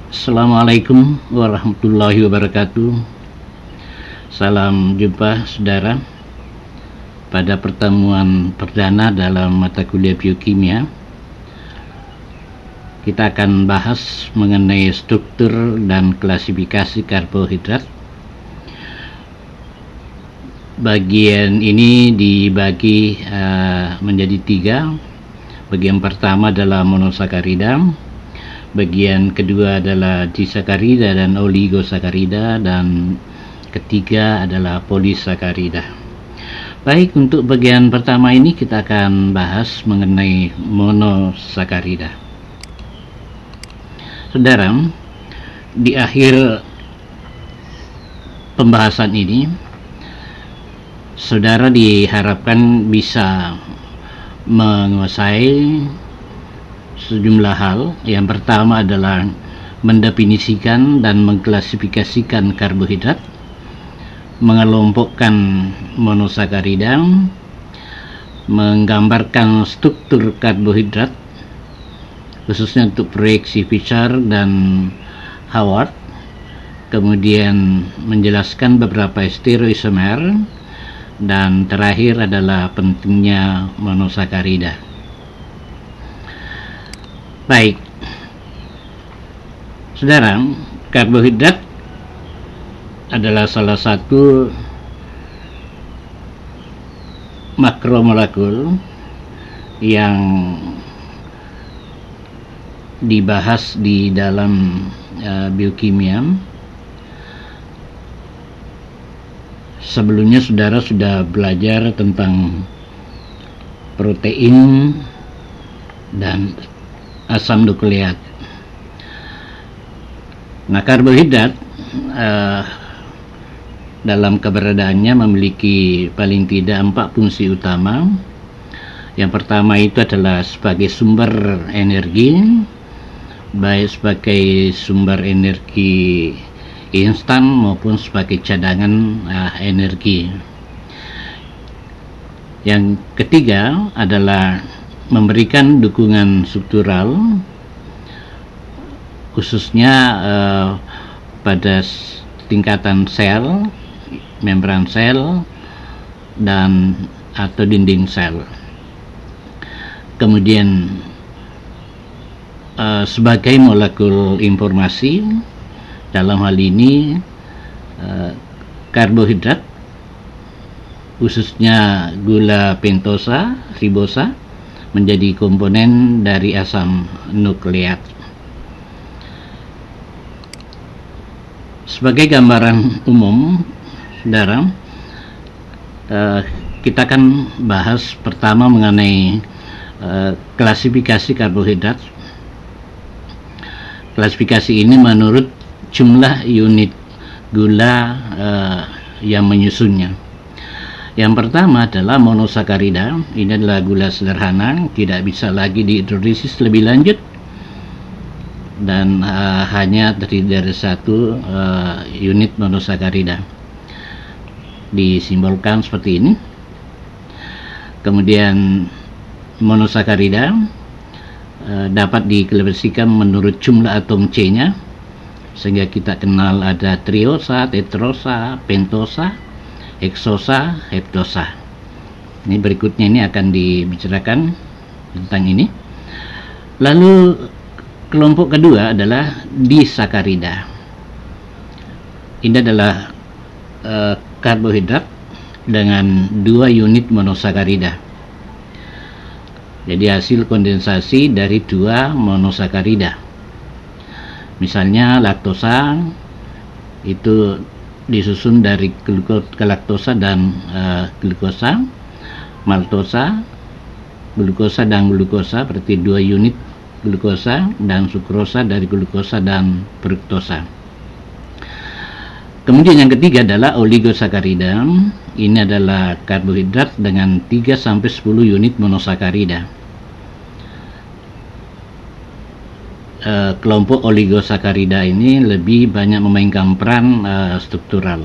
Assalamualaikum warahmatullahi wabarakatuh. Salam jumpa saudara pada pertemuan perdana dalam mata kuliah biokimia. Kita akan bahas mengenai struktur dan klasifikasi karbohidrat. Bagian ini dibagi menjadi tiga. Bagian pertama adalah monosakarida, bagian kedua adalah disakarida dan oligosakarida, dan ketiga adalah polisakarida. Baik, untuk bagian pertama ini kita akan bahas mengenai monosakarida. Saudara, di akhir pembahasan ini saudara diharapkan bisa menguasai sejumlah hal. Yang pertama adalah mendefinisikan dan mengklasifikasikan karbohidrat, mengelompokkan monosakarida, menggambarkan struktur karbohidrat khususnya untuk proyeksi Fischer dan Howard, kemudian menjelaskan beberapa stereoisomer, dan terakhir adalah pentingnya monosakarida. Baik, saudara, karbohidrat adalah salah satu makromolekul yang dibahas di dalam biokimia. Sebelumnya saudara sudah belajar tentang protein dan asam nukleat. Nah, karbohidrat dalam keberadaannya memiliki paling tidak 4 fungsi utama. Yang pertama itu adalah sebagai sumber energi, baik sebagai sumber energi instan maupun sebagai cadangan energi. Yang ketiga adalah memberikan dukungan struktural, khususnya pada tingkatan sel, membran sel, dan atau dinding sel. Kemudian sebagai molekul informasi, dalam hal ini karbohidrat khususnya gula pentosa, ribosa, menjadi komponen dari asam nukleat. Sebagai gambaran umum, saudara, kita akan bahas pertama mengenai klasifikasi karbohidrat. Klasifikasi ini menurut jumlah unit gula yang menyusunnya. Yang pertama adalah monosakarida. Ini adalah gula sederhana, tidak bisa lagi dihidrolisis lebih lanjut, dan hanya terdiri dari satu unit monosakarida. Disimbolkan seperti ini. Kemudian monosakarida dapat diklasifikasikan menurut jumlah atom C-nya, sehingga kita kenal ada triosa, tetrosa, pentosa, heksosa, heptosa. Ini berikutnya ini akan dibicarakan tentang ini. Lalu kelompok kedua adalah disakarida. Ini adalah karbohidrat dengan 2 unit monosakarida. Jadi hasil kondensasi dari 2 monosakarida. Misalnya laktosa itu disusun dari galaktosa dan glukosa, maltosa, glukosa dan glukosa, berarti 2 unit glukosa, dan sukrosa dari glukosa dan fruktosa. Kemudian yang ketiga adalah oligosakarida. Ini adalah karbohidrat dengan 3-10 unit monosakarida. Kelompok oligosakarida ini lebih banyak memainkan peran struktural.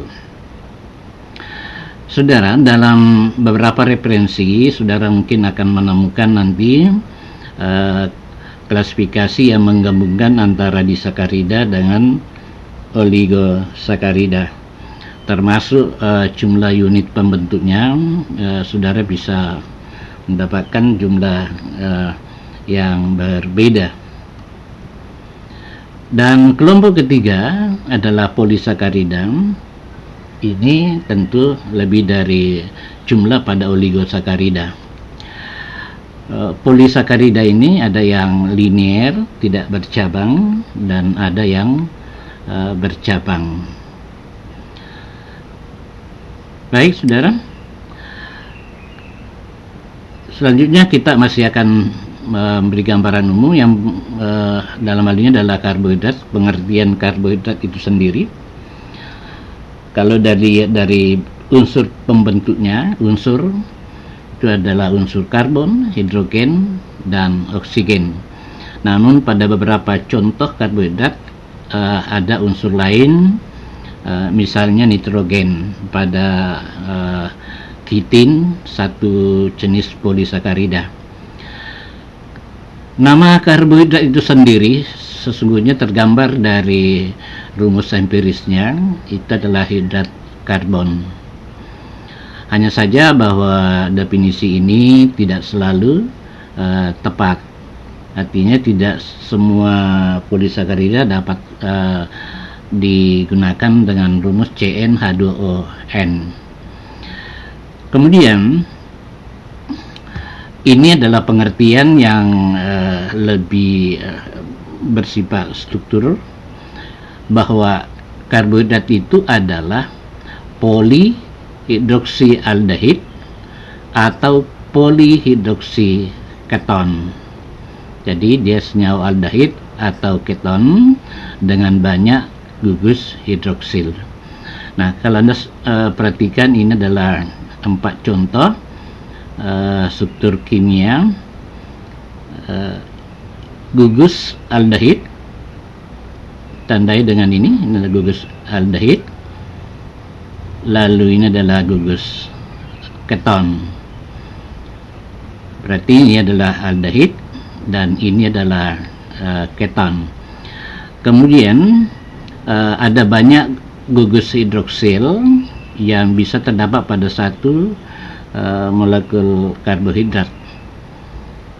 Saudara, dalam beberapa referensi saudara mungkin akan menemukan nanti klasifikasi yang menggabungkan antara disakarida dengan oligosakarida, termasuk jumlah unit pembentuknya. Saudara bisa mendapatkan jumlah yang berbeda. Dan kelompok ketiga adalah polisakarida. Ini tentu lebih dari jumlah pada oligosakarida. Polisakarida ini ada yang linier, tidak bercabang, dan ada yang bercabang. Baik, saudara. Selanjutnya kita masih akan memberi gambaran umum yang dalam hal ini adalah karbohidrat, pengertian karbohidrat itu sendiri. Kalau dari unsur pembentuknya, unsur itu adalah unsur karbon, hidrogen, dan oksigen. Namun pada beberapa contoh karbohidrat ada unsur lain, misalnya nitrogen pada kitin, satu jenis polisakarida. Nama karbohidrat itu sendiri sesungguhnya tergambar dari rumus empirisnya, itu adalah hidrat karbon. Hanya saja bahwa definisi ini tidak selalu tepat. Artinya tidak semua polisakarida dapat digunakan dengan rumus CnH2ON. Kemudian ini adalah pengertian yang lebih bersifat struktur, bahwa karbohidrat itu adalah polihidroksialdehid atau polihidroksiketon. Jadi dia senyawa aldehid atau keton dengan banyak gugus hidroksil. Nah, kalau Anda perhatikan, ini adalah 4 contoh struktur kimia gugus aldehid, tandai dengan ini adalah gugus aldehid, lalu ini adalah gugus keton, berarti ini adalah aldehid dan ini adalah keton. Kemudian ada banyak gugus hidroksil yang bisa terdapat pada satu molekul karbohidrat.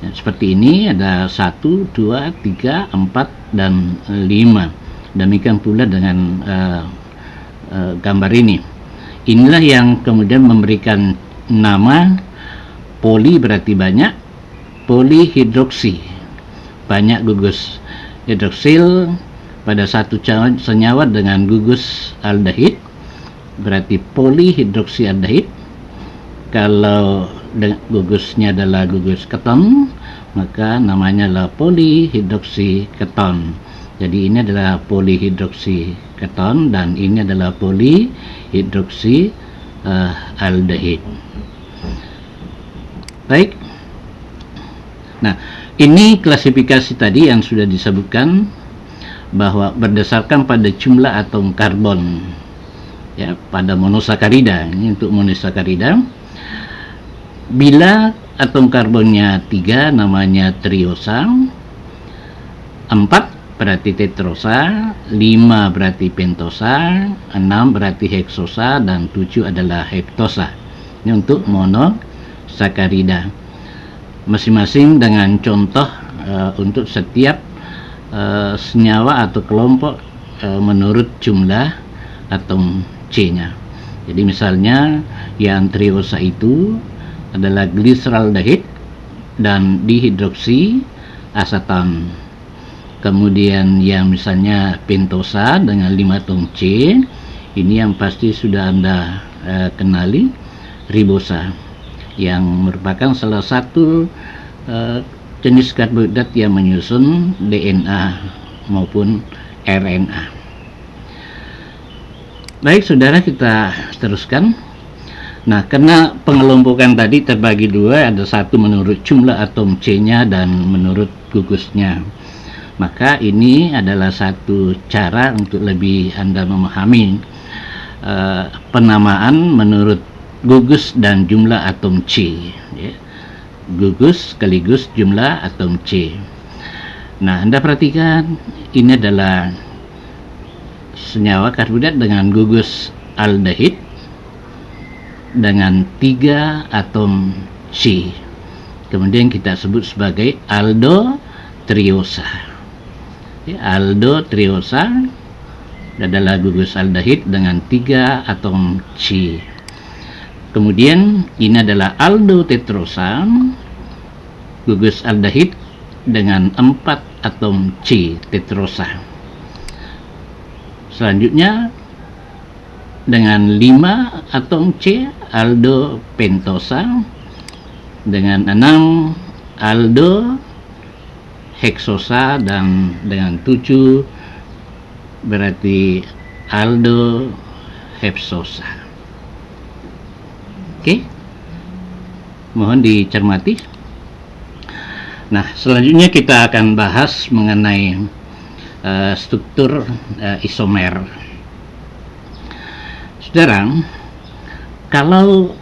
Seperti ini ada 1, 2, 3, 4, dan 5. Demikian pula dengan gambar ini. Inilah yang kemudian memberikan nama poli, berarti banyak, polihidroksi, banyak gugus hidroksil pada satu senyawa dengan gugus aldehid, berarti polihidroksialdehid. Kalau gugusnya adalah gugus keton, maka namanya adalah polihidroksiketon. Jadi ini adalah polihidroksiketon dan ini adalah polihidroksialdehid. Baik. Nah, ini klasifikasi tadi yang sudah disebutkan, bahwa berdasarkan pada jumlah atom karbon ya pada monosakarida. Ini untuk monosakarida. Bila atom karbonnya 3 namanya triosa, 4 berarti tetrosa, 5 berarti pentosa, 6 berarti heksosa, dan 7 adalah heptosa. Ini untuk monosakarida. Masing-masing dengan contoh untuk setiap senyawa atau kelompok menurut jumlah atom C-nya. Jadi misalnya yang triosa itu adalah gliseraldehid dan dihidroksi aseton. Kemudian yang misalnya pentosa dengan 5 atom C, ini yang pasti sudah Anda kenali, ribosa, yang merupakan salah satu jenis karbohidrat yang menyusun DNA maupun RNA. Baik, saudara, kita teruskan. Nah, karena pengelompokan tadi terbagi dua, ada satu menurut jumlah atom C-nya dan menurut gugusnya. Maka ini adalah satu cara untuk lebih Anda memahami penamaan menurut gugus dan jumlah atom C. Ya. Gugus sekaligus jumlah atom C. Nah, Anda perhatikan ini adalah senyawa karbohidrat dengan gugus aldehid dengan 3 atom C. Kemudian kita sebut sebagai aldotriosa. Aldotriosa adalah gugus aldehid dengan 3 atom C. Kemudian ini adalah aldotetrosa, gugus aldehid dengan 4 atom C tetrosa. Selanjutnya dengan 5 atom C aldopentosa, dengan 6 aldoheksosa, dan dengan 7 berarti aldohepsosa. Oke, mohon dicermati. Nah, selanjutnya kita akan bahas mengenai struktur isomer. Saudara, kalau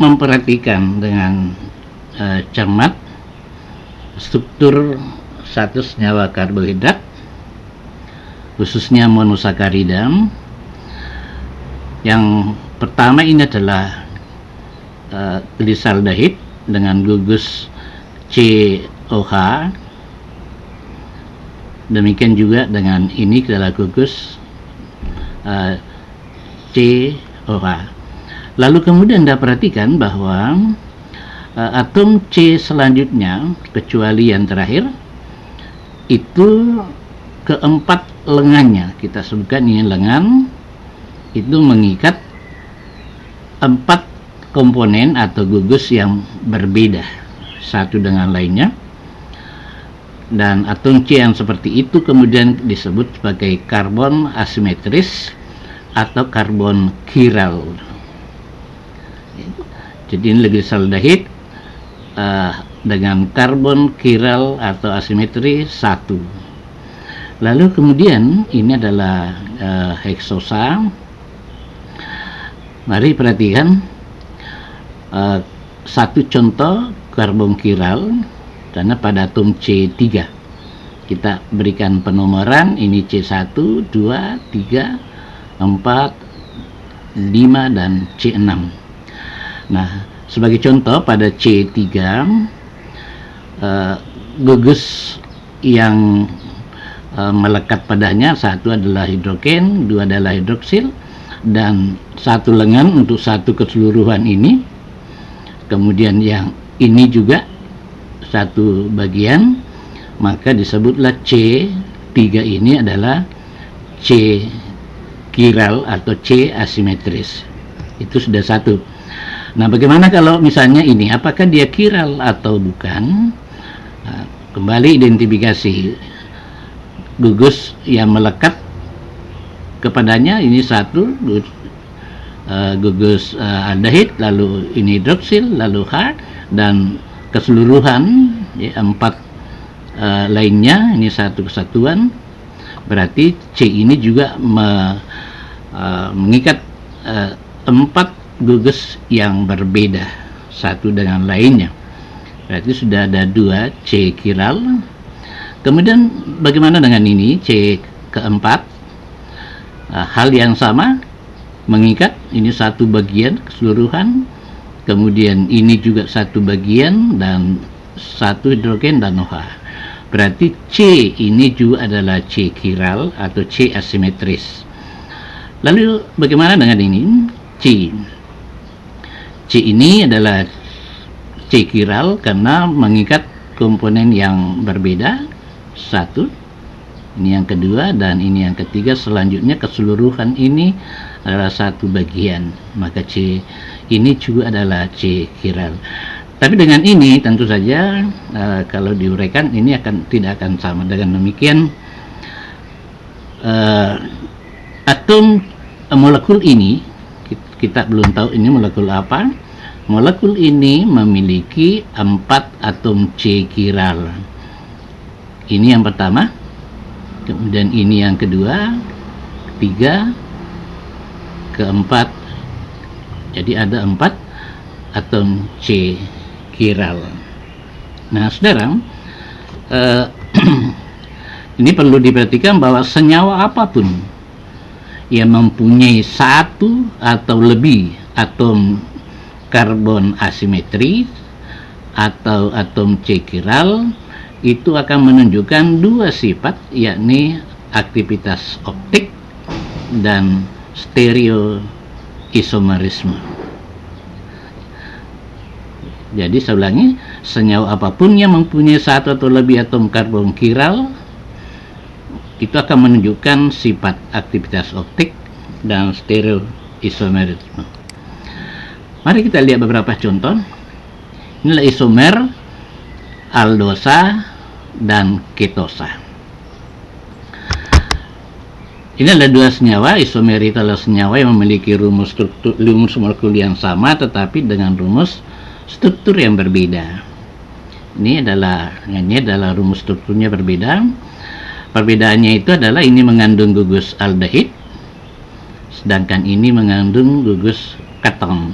memperhatikan dengan cermat struktur satu senyawa karbohidrat, khususnya monosakarida, yang pertama ini adalah glisaldehid dengan gugus COH. Demikian juga dengan ini adalah gugus COH. Lalu kemudian Anda perhatikan bahwa atom C selanjutnya, kecuali yang terakhir, itu keempat lengannya, kita sebutkan ini lengan, itu mengikat 4 komponen atau gugus yang berbeda satu dengan lainnya. Dan atom C yang seperti itu kemudian disebut sebagai karbon asimetris atau karbon chiral. Jadi ini glisaldehid dengan karbon chiral atau asimetri 1. Lalu kemudian ini adalah heksosa. Mari perhatikan satu contoh karbon chiral, karena pada atom C3 kita berikan penomoran, ini C1, 2, 3, 4, 5 dan C6. Nah, sebagai contoh pada C3 gugus yang melekat padanya, satu adalah hidrogen, 2 adalah hidroksil, dan satu lengan untuk satu keseluruhan ini. Kemudian yang ini juga satu bagian, maka disebutlah C3 ini adalah C chiral atau C asimetris. Itu sudah satu. Nah, bagaimana kalau misalnya ini, apakah dia chiral atau bukan? Nah, kembali identifikasi gugus yang melekat kepadanya, ini satu gugus aldehid, lalu ini hidroksil, lalu H, dan keseluruhan ya, 4 lainnya, ini satu kesatuan. Berarti C ini juga mengikat 4 gugus yang berbeda satu dengan lainnya. Berarti sudah ada 2 C chiral. Kemudian bagaimana dengan ini C keempat? Hal yang sama, mengikat, ini satu bagian keseluruhan, kemudian ini juga satu bagian, dan satu hidrogen dan OH. Berarti C ini juga adalah C chiral atau C asimetris. Lalu bagaimana dengan ini C? C ini adalah C chiral karena mengikat komponen yang berbeda, satu, ini yang kedua, dan ini yang ketiga. Selanjutnya keseluruhan ini adalah satu bagian, maka C ini juga adalah C chiral. Tapi dengan ini tentu saja kalau diuraikan ini tidak akan sama. Dengan demikian atom molekul ini kita belum tahu ini molekul apa. Molekul ini memiliki 4 atom C chiral. Ini yang pertama, kemudian ini yang kedua, ketiga, keempat. Jadi ada 4 atom C chiral. Nah, saudara, Ini perlu diperhatikan bahwa senyawa apapun yang mempunyai satu atau lebih atom karbon asimetris atau atom C chiral itu akan menunjukkan dua sifat, yakni aktivitas optik dan stereoisomerisme. Jadi saya ulangi, senyawa apapun yang mempunyai satu atau lebih atom karbon chiral itu akan menunjukkan sifat aktivitas optik dan stereoisomerisme. Mari kita lihat beberapa contoh. Inilah isomer aldosa dan ketosa. Ini adalah dua senyawa. Isomer itu adalah senyawa yang memiliki rumus molekul yang sama tetapi dengan rumus struktur yang berbeda. Ini adalah rumus strukturnya berbeda. Perbedaannya itu adalah ini mengandung gugus aldehid, sedangkan ini mengandung gugus keton.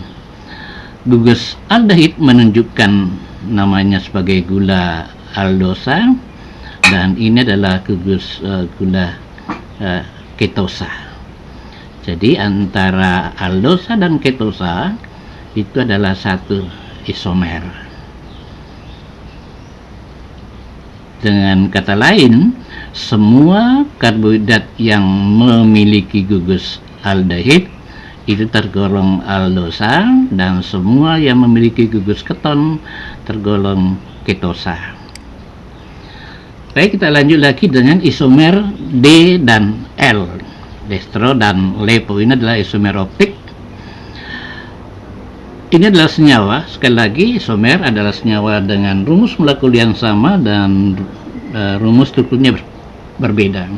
Gugus aldehid menunjukkan namanya sebagai gula aldosa, dan ini adalah gugus gula ketosa. Jadi antara aldosa dan ketosa itu adalah satu isomer. Dengan kata lain, semua karbohidrat yang memiliki gugus aldehid itu tergolong aldosa, dan semua yang memiliki gugus keton tergolong ketosa. Baik, kita lanjut lagi dengan isomer D dan L, destro dan lepo. Ini adalah isomer optik. Ini adalah senyawa, sekali lagi isomer adalah senyawa dengan rumus molekul yang sama dan rumus strukturnya berbeda.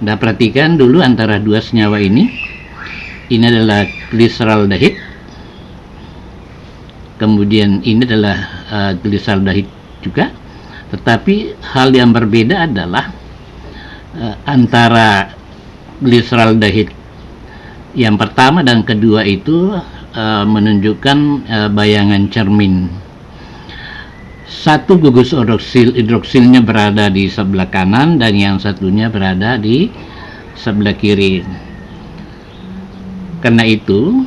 Nah, perhatikan dulu antara dua senyawa ini. Ini adalah gliseraldehid, kemudian ini adalah gliseraldehid juga, tetapi hal yang berbeda adalah antara gliseraldehid yang pertama dan kedua itu menunjukkan bayangan cermin. Satu gugus hidroksilnya berada di sebelah kanan dan yang satunya berada di sebelah kiri. Karena itu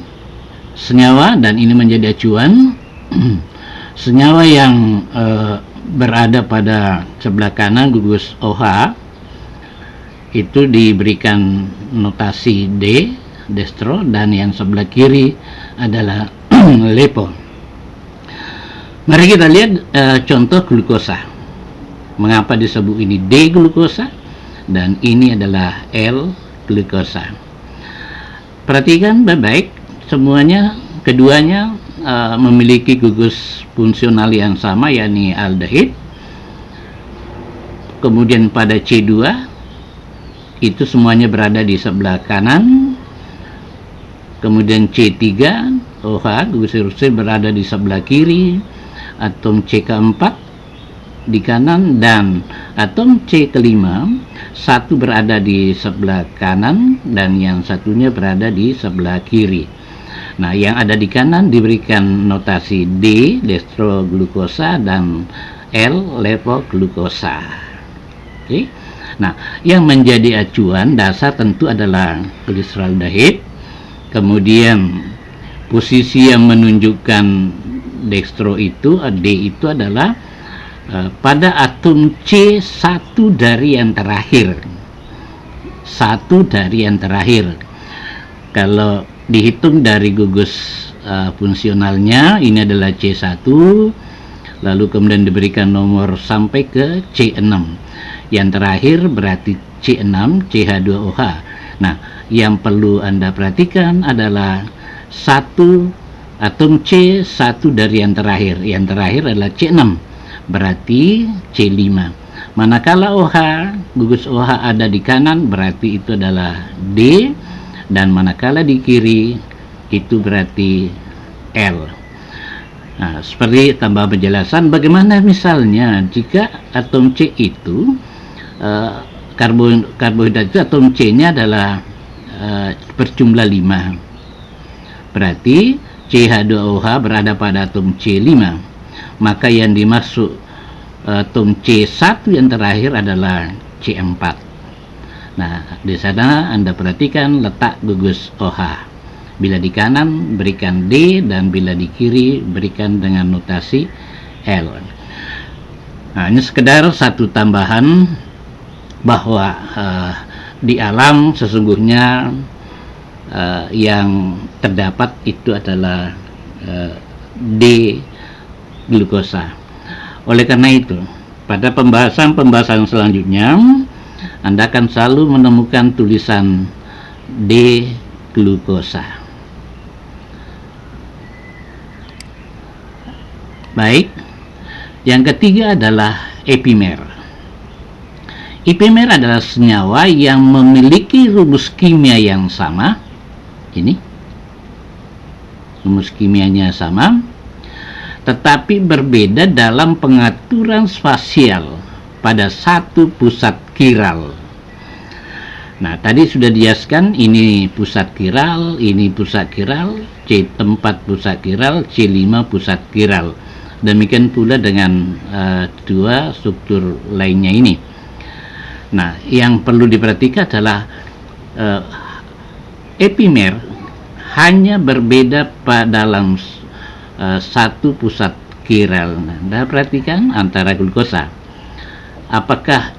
senyawa, dan ini menjadi acuan, senyawa yang berada pada sebelah kanan gugus OH itu diberikan notasi D, destro, dan yang sebelah kiri adalah lepo. Mari kita lihat contoh glukosa. Mengapa disebut ini D glukosa dan ini adalah L glukosa? Perhatikan baik-baik, keduanya memiliki gugus fungsional yang sama, yakni aldehid. Kemudian pada C2 itu semuanya berada di sebelah kanan. Kemudian C3 OH gugus hidroksil berada di sebelah kiri, atom C keempat di kanan, dan atom C kelima satu berada di sebelah kanan dan yang satunya berada di sebelah kiri. Nah, yang ada di kanan diberikan notasi D, destroglukosa, dan L, levoglukosa. Oke. Nah, yang menjadi acuan dasar tentu adalah gliseraldehid. Kemudian posisi yang menunjukkan dextro itu, D itu adalah pada atom C1 dari yang terakhir. Satu dari yang terakhir. Kalau dihitung dari gugus fungsionalnya, ini adalah C1, lalu kemudian diberikan nomor sampai ke C6. Yang terakhir berarti C6, CH2OH. Nah, yang perlu Anda perhatikan adalah satu atom C1 dari yang terakhir. Yang terakhir adalah C6, berarti C5. Manakala OH, gugus OH ada di kanan, berarti itu adalah D, dan manakala di kiri itu berarti L. Nah, seperti tambah penjelasan, bagaimana misalnya jika atom C itu karbohidrat itu atom C-nya adalah berjumlah 5, berarti CH2OH berada pada atom C5, maka yang dimaksud atom C1 yang terakhir adalah C4. Nah, di sana Anda perhatikan letak gugus OH. Bila di kanan berikan D, dan bila di kiri berikan dengan notasi L. Nah, ini sekedar satu tambahan bahwa di alam sesungguhnya yang terdapat itu adalah D glukosa. Oleh karena itu, pada pembahasan selanjutnya Anda akan selalu menemukan tulisan D glukosa. Baik, yang ketiga adalah epimer. Epimer adalah senyawa yang memiliki rumus kimia yang sama. Ini rumus kimianya sama, tetapi berbeda dalam pengaturan spasial pada satu pusat kiral. Nah, tadi sudah dijelaskan, ini pusat kiral, ini pusat kiral, C4 pusat kiral, C5 pusat kiral. Demikian pula dengan dua struktur lainnya ini. Nah, yang perlu diperhatikan adalah epimer hanya berbeda dalam satu pusat kiral. Nah, Anda perhatikan antara glukosa. Apakah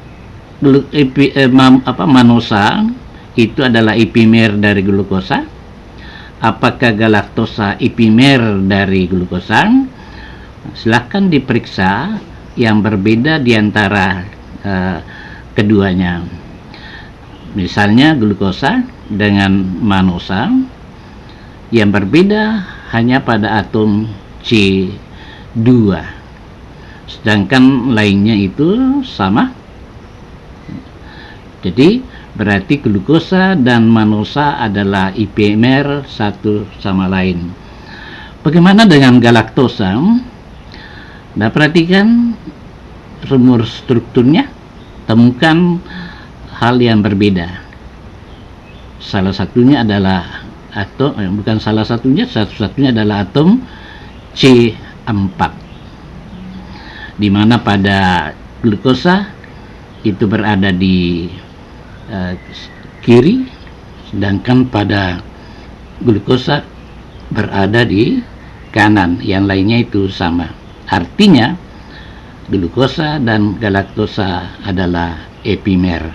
manosa itu adalah epimer dari glukosa? Apakah galaktosa epimer dari glukosa? Silahkan diperiksa yang berbeda di antara keduanya. Misalnya glukosa dengan manosa, yang berbeda hanya pada atom C2, sedangkan lainnya itu sama. Jadi berarti glukosa dan manosa adalah epimer satu sama lain. Bagaimana dengan galaktosa? Nah, perhatikan rumus strukturnya, temukan hal yang berbeda. Salah satunya adalah satu-satunya adalah atom C4, di mana pada glukosa itu berada di kiri, sedangkan pada glukosa berada di kanan, yang lainnya itu sama. Artinya glukosa dan galaktosa adalah epimer.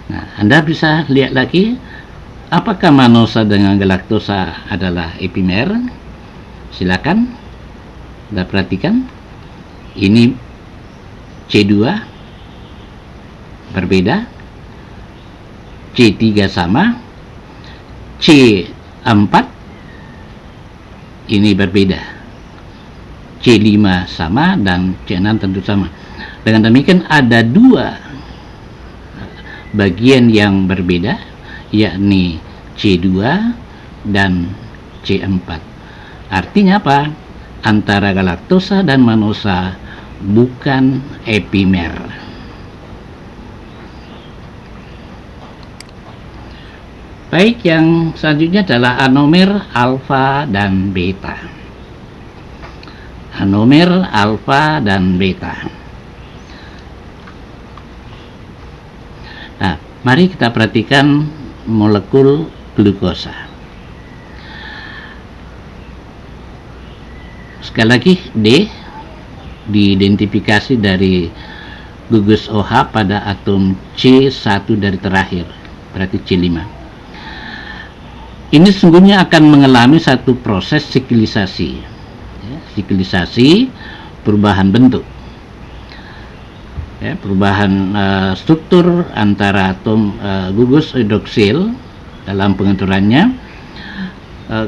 Nah, Anda bisa lihat lagi, apakah manosa dengan galaktosa adalah epimer? Silakan Anda perhatikan. Ini C2 berbeda, C3 sama, C4 ini berbeda, C5 sama, dan C6 tentu sama. Dengan demikian ada dua bagian yang berbeda, yakni C2 dan C4. Artinya apa? Antara galaktosa dan manosa bukan epimer. Baik, yang selanjutnya adalah anomer alfa dan beta. Anomer alfa dan beta. Nah, mari kita perhatikan molekul glukosa. Sekali lagi, D diidentifikasi dari gugus OH pada atom C1 dari terakhir, berarti C5. Ini sesungguhnya akan mengalami satu proses siklisasi. Siklisasi, perubahan bentuk, perubahan struktur antara atom gugus hidroksil dalam pengaturannya,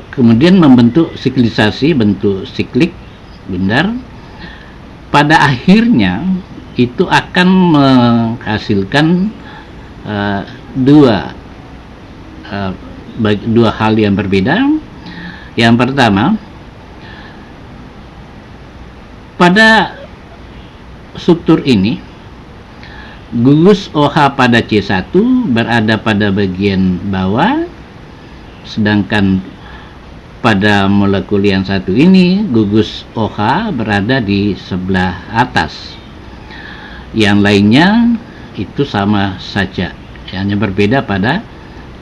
kemudian membentuk siklisasi bentuk siklik bundar. Pada akhirnya itu akan menghasilkan dua hal yang berbeda. Yang pertama, pada struktur ini gugus OH pada C1 berada pada bagian bawah, sedangkan pada molekul yang satu ini gugus OH berada di sebelah atas. Yang lainnya itu sama saja, hanya berbeda pada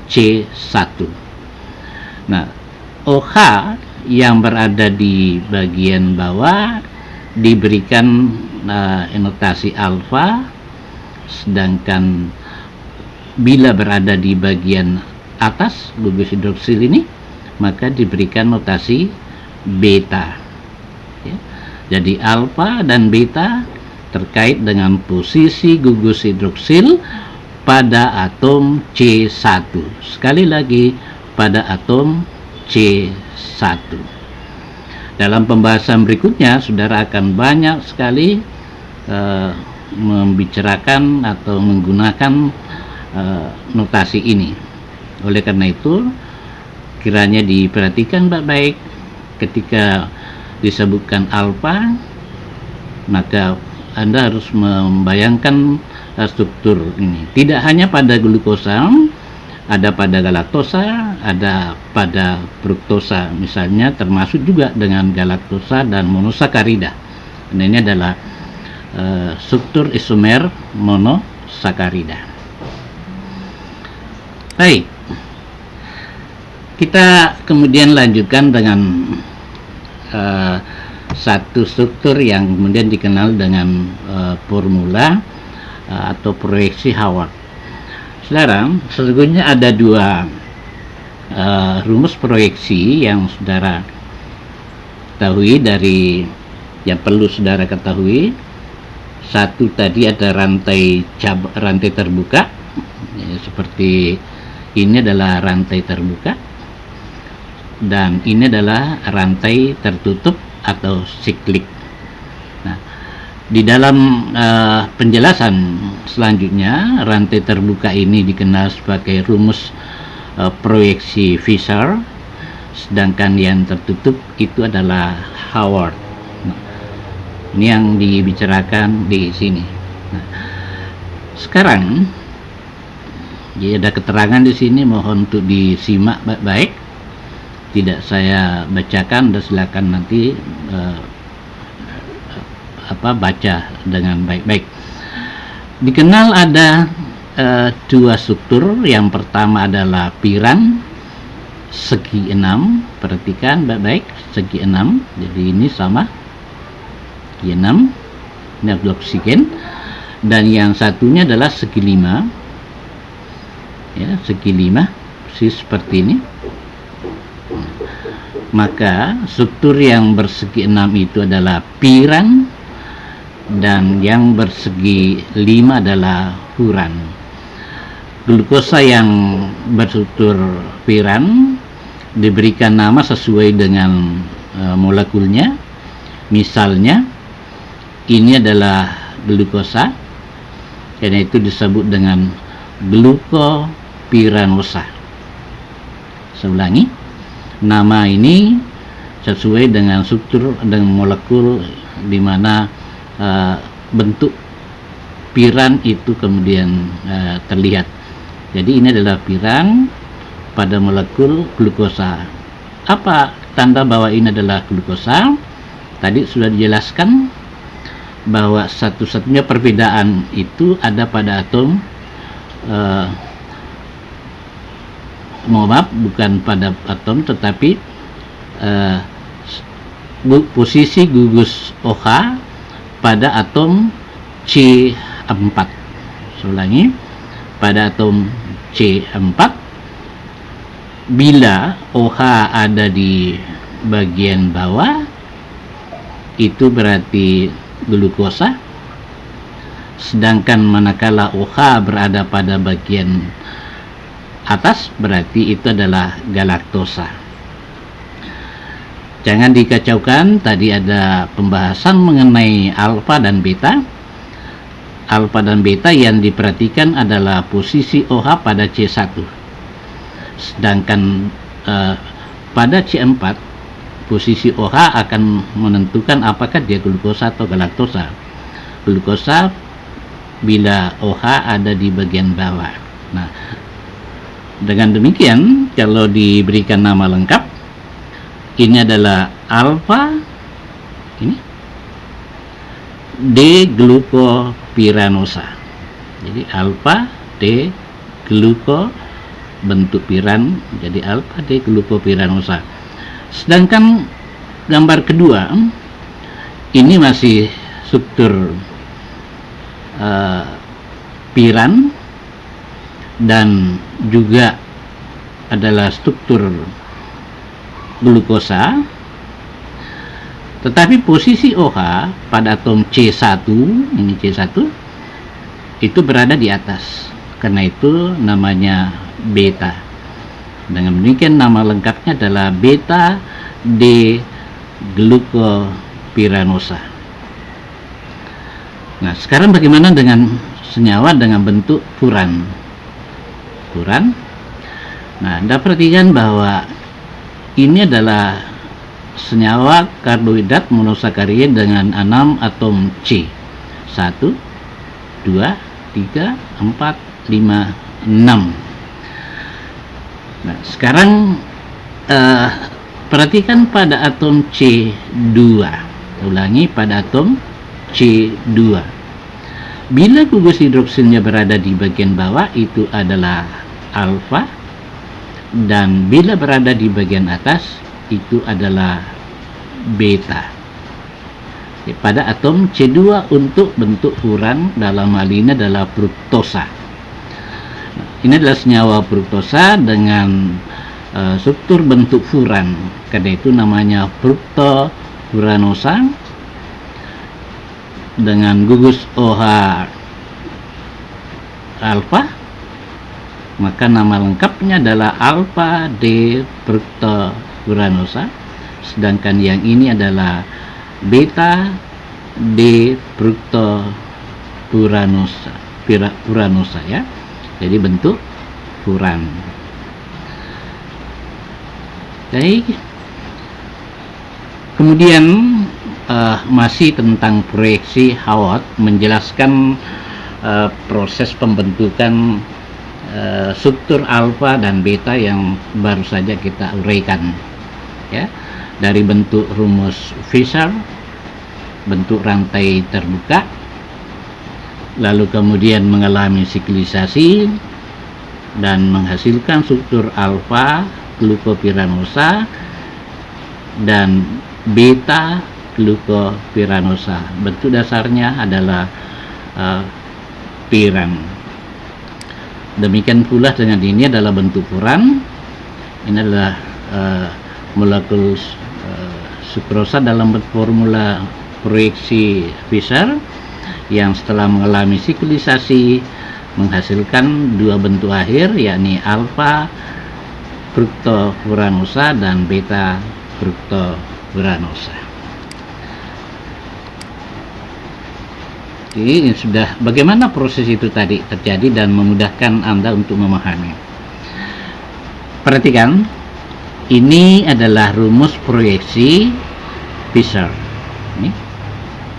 C1. Nah, OH yang berada di bagian bawah diberikan notasi alfa, sedangkan bila berada di bagian atas gugus hidroksil ini maka diberikan notasi beta. Ya. Jadi alfa dan beta terkait dengan posisi gugus hidroksil pada atom C1. Sekali lagi, pada atom C1. Dalam pembahasan berikutnya, saudara akan banyak sekali membicarakan atau menggunakan notasi ini. Oleh karena itu, kiranya diperhatikan baik-baik ketika disebutkan alfa, maka Anda harus membayangkan struktur ini. Tidak hanya pada glukosa, ada pada galaktosa, ada pada fruktosa misalnya, termasuk juga dengan galaktosa dan monosakarida. Nah, ini adalah struktur isomer monosakarida. Baik, kita kemudian lanjutkan dengan satu struktur yang kemudian dikenal dengan formula atau proyeksi Haworth. Saudara, sesungguhnya ada dua rumus proyeksi yang saudara ketahui dari yang perlu saudara ketahui. Satu tadi ada rantai terbuka, ya, seperti ini adalah rantai terbuka, dan ini adalah rantai tertutup atau siklik. Nah, di dalam penjelasan selanjutnya, rantai terbuka ini dikenal sebagai rumus proyeksi Fisher, sedangkan yang tertutup itu adalah Haworth. Nah, ini yang dibicarakan di sini. Nah, sekarang ya, ada keterangan di sini, mohon untuk disimak baik-baik. Tidak saya bacakan, dan silakan nanti baca dengan baik-baik. Dikenal ada dua struktur. Yang pertama adalah piran segi 6. Perhatikan baik-baik, segi 6. Jadi ini sama segi 6, ini adalah oksigen. Dan yang satunya adalah segi 5, ya, segi 5 seperti ini. Maka struktur yang bersegi 6 itu adalah piran, dan yang bersegi 5 adalah furan. Glukosa yang berstruktur piran diberikan nama sesuai dengan molekulnya. Misalnya ini adalah glukosa, karena itu disebut dengan glukopiranosa. Saya ulangi, nama ini sesuai dengan struktur dan molekul di mana bentuk piran itu kemudian terlihat. Jadi ini adalah piran pada molekul glukosa. Apa tanda bahwa ini adalah glukosa? Tadi sudah dijelaskan bahwa satu-satunya perbedaan itu ada pada atom maaf, bukan pada atom, tetapi posisi gugus OH pada atom C4. Saya ulangi, pada atom C4, bila OH ada di bagian bawah, itu berarti glukosa, sedangkan manakala OH berada pada bagian atas, berarti itu adalah galaktosa. Jangan dikacaukan, tadi ada pembahasan mengenai alfa dan beta. Alfa dan beta yang diperhatikan adalah posisi OH pada C1, sedangkan pada C4 posisi OH akan menentukan apakah dia glukosa atau galaktosa. Glukosa bila OH ada di bagian bawah. Nah, dengan demikian, kalau diberikan nama lengkap, ini adalah alfa, ini D-glukopiranosa. Jadi alfa D gluko bentuk piran, jadi alfa D glukopiranosa. Sedangkan gambar kedua ini masih struktur piran dan juga adalah struktur glukosa, tetapi posisi OH pada atom C1, ini C1, itu berada di atas, karena itu namanya beta. Dengan demikian nama lengkapnya adalah beta D glukopiranosa. Nah, sekarang bagaimana dengan senyawa dengan bentuk furan? Nah, Anda perhatikan bahwa ini adalah senyawa karbohidrat monosakarid dengan 6 atom C. 1, 2, 3, 4, 5, 6. Nah, sekarang perhatikan pada atom C2. Ulangi, pada atom C2. Bila gugus hidroksilnya berada di bagian bawah, itu adalah alfa, dan bila berada di bagian atas, itu adalah beta. Pada atom C2 untuk bentuk furan, dalam hal ini adalah fruktosa. Ini adalah senyawa fruktosa dengan struktur bentuk furan, karena itu namanya fruktofuranosa, dengan gugus OH alfa, maka nama lengkapnya adalah alfa D fruktofuranosa, sedangkan yang ini adalah beta D fruktofuranosa ya. Jadi bentuk furan. Baik. Kemudian masih tentang proyeksi Haworth, menjelaskan proses pembentukan struktur alfa dan beta yang baru saja kita uraikan ya, dari bentuk rumus Fischer, bentuk rantai terbuka, lalu kemudian mengalami siklisasi dan menghasilkan struktur alfa glukopiranosa dan beta glukopiranosa. Bentuk dasarnya adalah piran. Demikian pula dengan ini adalah bentuk furan. Ini adalah molekul sukrosa dalam formula proyeksi Fischer yang setelah mengalami siklisasi menghasilkan dua bentuk akhir, yakni alfa fruktofuranosa dan beta fruktofuranosa. Ini sudah bagaimana proses itu tadi terjadi dan memudahkan Anda untuk memahami. Perhatikan, ini adalah rumus proyeksi Fischer. Ini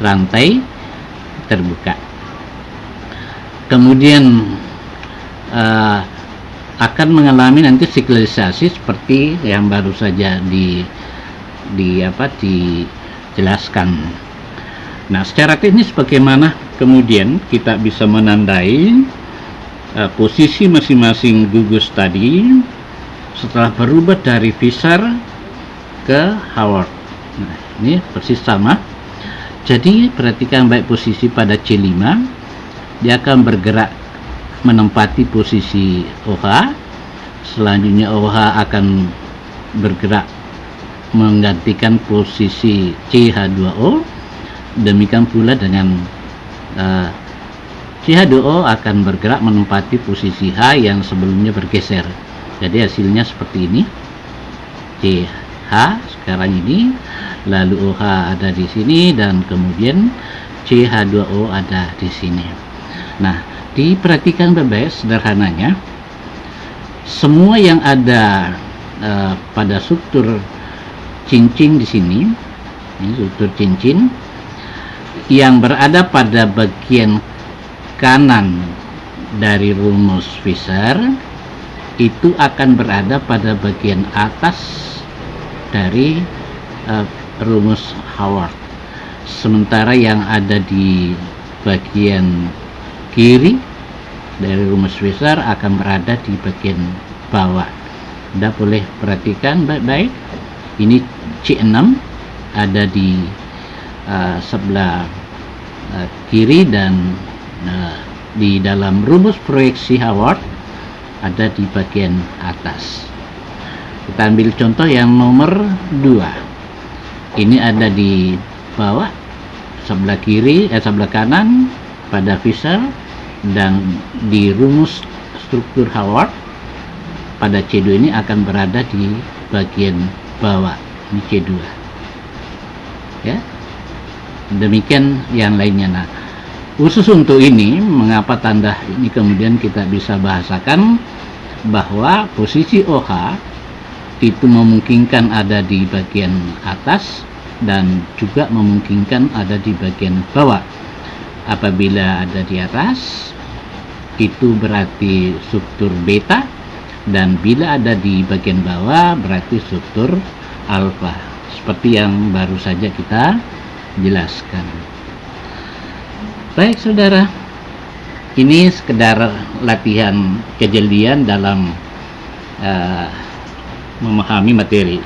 rantai terbuka. Kemudian akan mengalami nanti siklisasi seperti yang baru saja dijelaskan. Nah, secara teknis bagaimana kemudian kita bisa menandai posisi masing-masing gugus tadi setelah berubah dari Fischer ke Haworth. Nah, ini persis sama. Jadi perhatikan baik posisi pada C5, dia akan bergerak menempati posisi OH. Selanjutnya OH akan bergerak menggantikan posisi CH2O. Demikian pula dengan CH2O akan bergerak menempati posisi H yang sebelumnya bergeser. Jadi hasilnya seperti ini. CH sekarang ini, lalu OH ada di sini, dan kemudian CH2O ada di sini. Nah, diperhatikan baik-baik sederhananya, semua yang ada pada struktur cincin di sini, ini struktur cincin yang berada pada bagian kanan dari rumus Fischer, itu akan berada pada bagian atas dari rumus Haworth. Sementara yang ada di bagian kiri dari rumus Fischer akan berada di bagian bawah. Anda boleh perhatikan baik-baik. Ini C6 ada di sebelah kiri, dan di dalam rumus proyeksi Haworth ada di bagian atas. Kita ambil contoh yang nomor 2. Ini ada di bawah sebelah kiri, sebelah kanan pada Fischer, dan di rumus struktur Haworth pada C2 ini akan berada di bagian bawah. Ini C2 ya. Demikian yang lainnya. Nah, khusus untuk ini, mengapa tanda ini kemudian kita bisa bahasakan bahwa posisi OH itu memungkinkan ada di bagian atas dan juga memungkinkan ada di bagian bawah. Apabila ada di atas, itu berarti struktur beta, dan bila ada di bagian bawah berarti struktur alfa, seperti yang baru saja kita jelaskan. Baik saudara, ini sekedar latihan kejelian dalam memahami materi.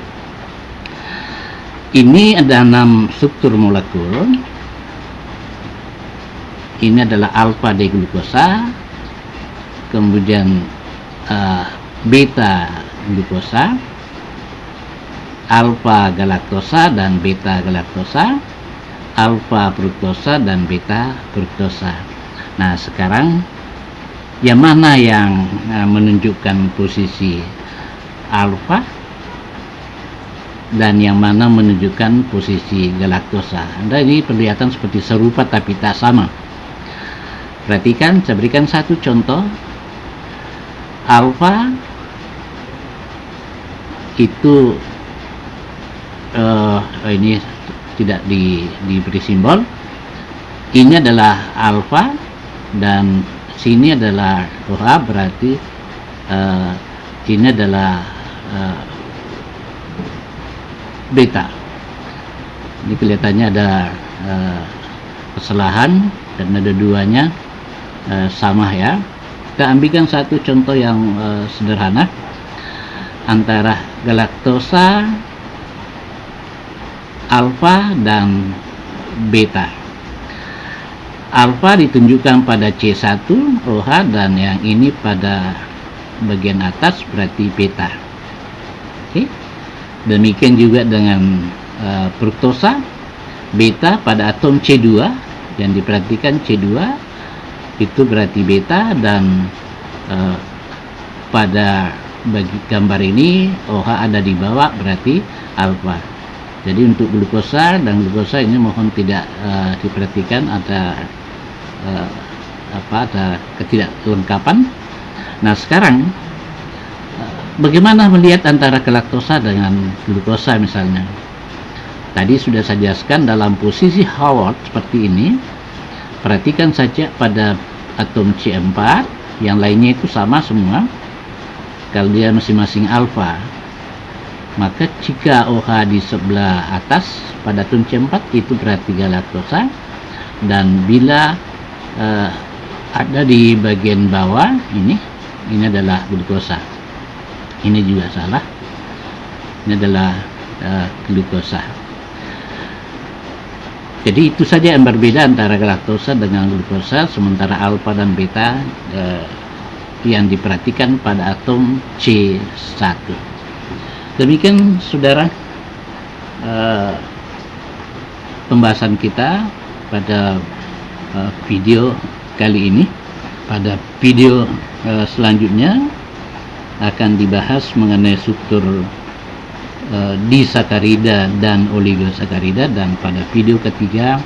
Ini ada 6 struktur molekul. Ini adalah alfa D-glukosa, kemudian beta glukosa, alfa galaktosa dan beta galaktosa, alfa fruktosa dan beta fruktosa. Nah, sekarang yang mana yang menunjukkan posisi alfa dan yang mana menunjukkan posisi galaktosa? Anda ini kelihatan seperti serupa tapi tak sama. Perhatikan, saya berikan satu contoh. Alfa itu ini tidak diberi simbol. Ini adalah alfa dan sini adalah OH, berarti ini adalah beta. Ini kelihatannya ada kesalahan dan ada duanya sama ya. Kita ambilkan satu contoh yang sederhana antara galaktosa, alfa dan beta. Alfa ditunjukkan pada C1 OH, dan yang ini pada bagian atas berarti beta. Oke. Demikian juga dengan fruktosa, beta pada atom C2, yang diperhatikan C2 itu berarti beta, dan pada bagi gambar ini OH ada di bawah berarti alfa. Jadi untuk glukosa dan glukosa ini mohon tidak diperhatikan ada ada ketidaklengkapan. Nah, sekarang bagaimana melihat antara galaktosa dengan glukosa misalnya? Tadi sudah saya jelaskan dalam posisi Haworth seperti ini. Perhatikan saja pada atom C4, yang lainnya itu sama semua. Kalau dia masing-masing alfa, maka jika OH di sebelah atas pada atom C4 itu berarti galaktosa, dan bila ada di bagian bawah ini adalah glukosa. Ini juga salah, ini adalah glukosa. Jadi itu saja yang berbeda antara galaktosa dengan glukosa, sementara alfa dan beta yang diperhatikan pada atom C1. Demikian saudara pembahasan kita pada video kali ini. Pada video selanjutnya akan dibahas mengenai struktur disakarida dan oligosakarida, dan pada video ketiga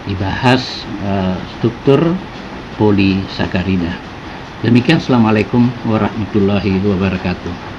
dibahas struktur polisakarida. Demikian, assalamualaikum warahmatullahi wabarakatuh.